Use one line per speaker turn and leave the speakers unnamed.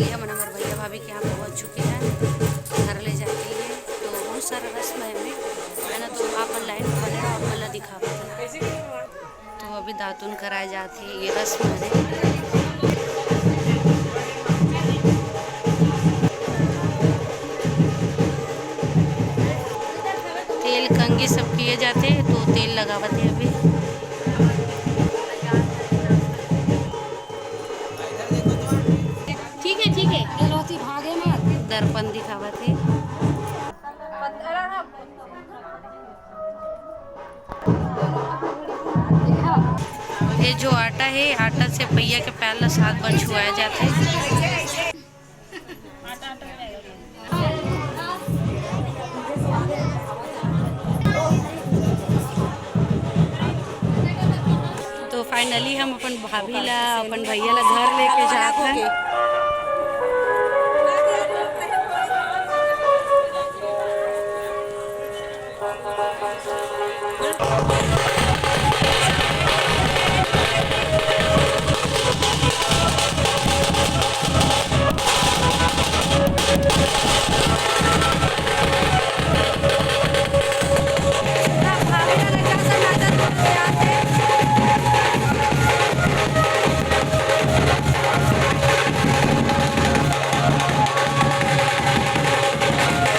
Finally हम हमारे भैया भाभी के यहाँ पहुँच चुके हैं घर ले जाए के लिए। तो बहुत सारा रस्म है ना, तो आप लाइन में बने और मला दिखा पाते। तो अभी दातुन कराए जाते हैं, ये रस्म है। तेल कंघी सब किए जाते हैं, तो तेल लगावते हैं अभी। ठीक है एलोती भागे मत, दर्पण दिखावते। ये जो आटा है, आटा से पहिया के पहला 7 बार छुआया जाता है। तो फाइनली हम अपन भाभी ला अपन भैया ला घर लेके जाते हैं।